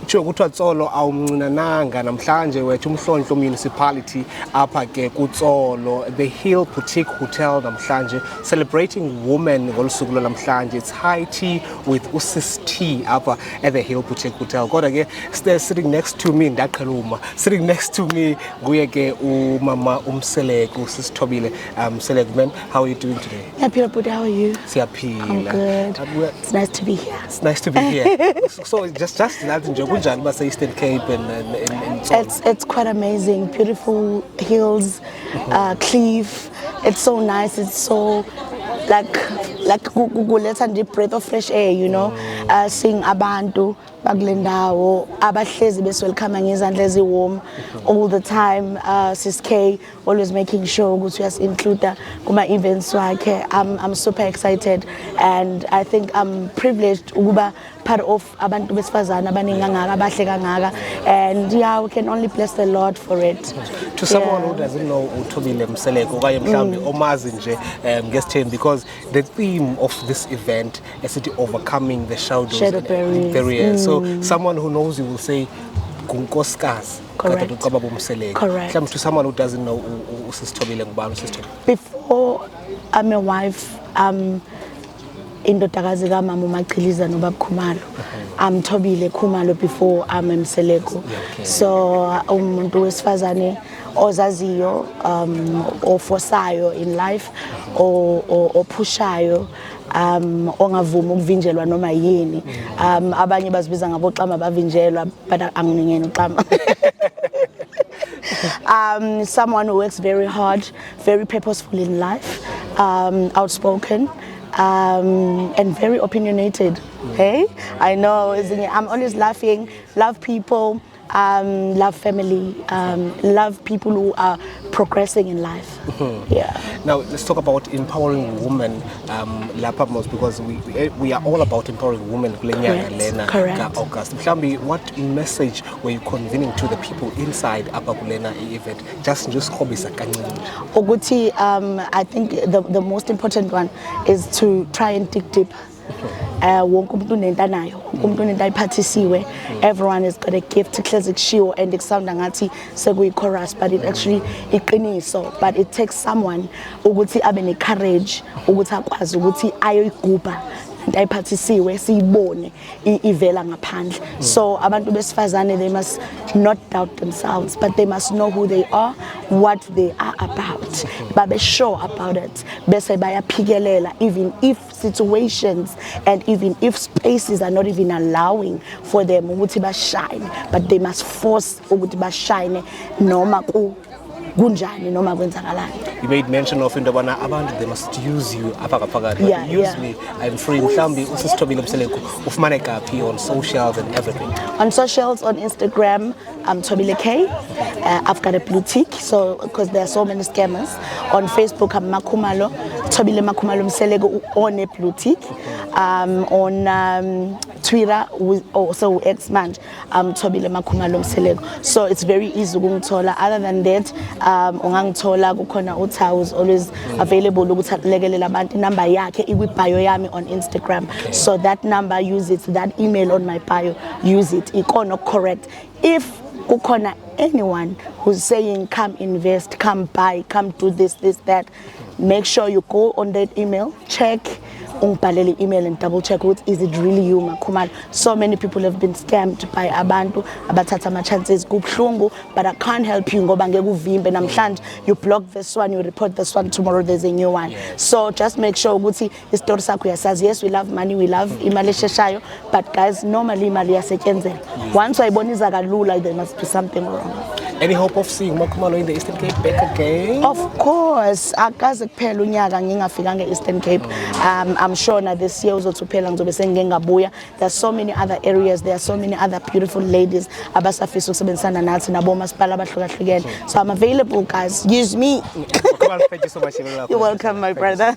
Sure kuthiwa Tsolo awumncinananga namhlanje wethu uMhlonhlo municipality apha ke kuTsolo the Hill Boutique Hotel namhlanje celebrating women ngolusuku namhlanje. It's high tea with uSis T apha at the Hill Boutique Hotel. Kodwa ke sitting next to me ndaqheluma. Sitting next to me nguye ke umama uMseleko uSis Thobile. Seleko, ma'am, how are you doing today? Happy, Buddha, how are you? Siyaphila. I'm good. It's nice to be here. It's nice to be here. So just that nje kunjani base Eastern Cape and Tsolo? It's quite amazing. Beautiful hills, cliff. It's so nice. It's so like let's have a breath of fresh air, you know. Seeing abantu bakulendawo abahlezi beswelcome ngezandla eziwarm all the time. Sis K always making sure ukuthi uyas-include kuma events wakhe. I'm super excited and I think I'm privileged ukuba part of abantu besifazana abaningi kangaka abahle kangaka, and yeah, we can only bless the Lord for it. To someone who doesn't know uThobile Mseleko okanye mhlawumbe omazi nje ngesithembu, because the theme of this event is overcoming the shadow barriers. So someone who knows you will say Kunkosikazi. Correct. Correct. To someone who doesn't know uSis Thobile ngubani uSis Thobile? Before I'm a wife, indodakazi kaMama uMachiliza noBaba Khumalo. I'm Thobile Khumalo before I'm Mseleko. So umuntu wesifazane ozaziyo ofosayo in life opushayo ongavumi ukuvinjelwa noma yini. Abanye bazibiza ngaboxama bavinjelwa, but anginingeni uxama. Someone who works very hard, very purposeful in life, outspoken, and very opinionated. Hey, I know. I'm always laughing. Love people. Love family. Love people who are progressing in life. Yeah. Now let's talk about empowering women. Because we are all about empowering women. Correct. August. Mhlambi, what message were you conveying to the people inside Apakulena event? Just kobisa kancane. Oguti, I think the most important one is to try and dig deep. Everyone has got a gift classic show and it sound ngati sekuyi chorus, but it actually iqiniso, but it takes someone ukuthi abe ne courage ukuthi akwazi ukuthi ayoyiguba ayiphathisiwe siyibone ivela ngaphandle. So abantu besifazane, they must not doubt themselves, but they must know who they are, what they are about, babe sure about it, bese bayaphikelela even if situations and even if spaces are not even allowing for them ukuthi bashine, but they must force ukuthi bashine noma kunjani noma kwenzakalani. You made mention of indabana abantu they must use you apha yeah, use me, I'm free. Mhlambi uSis Thobile Mseleko ufumaneka phi on socials and everything? On socials, on Instagram, I'm Thobile K. I've got a boutique, so because there are so many scammers. On Facebook, I'm Makhumalo, Thobile Makhumalo Mseleko on a boutique. On Twitter, also X-Man, Thobile Makhumalo Mseleko. So it's very easy ukungithola. Other than that, ungangithola kukhona uThawu always available ukuthi lekelela abantu. Number yakhe ikwibio yami on Instagram. So that number, use it. That email on my bio, use it. Ikona correct. If kukhona anyone who's saying come invest, come buy, come do this, that, make sure you go on that email, check ungibhalele email and double check what is it really you Makhumalo. So many people have been scammed by abantu abathatha ama chances kubhlungu, but I can't help you ngoba ngeke uvimbe namhlanje you block this one, you report this one, tomorrow there's a new one. So just make sure ukuthi istory sakho yasazi. Yes, we love money, we love imali esheshayo, but guys, normally imali yasetshenzela. Once wayiboniza kalula, there must be something wrong. Any hope of seeing Makhumalo in the Eastern Cape back again? Of course, akaze kuphela unyaka ngingafika nge-Eastern Cape. I'm sure na this year uzokuphela ngizobe sengengabuya. There's so many other areas, there are so many other beautiful ladies abasafisa ukusebenzisana nathi nabomasipala abahlukahlukene. So I'm available, guys. Use me. Thank you so much. You're welcome, my brother.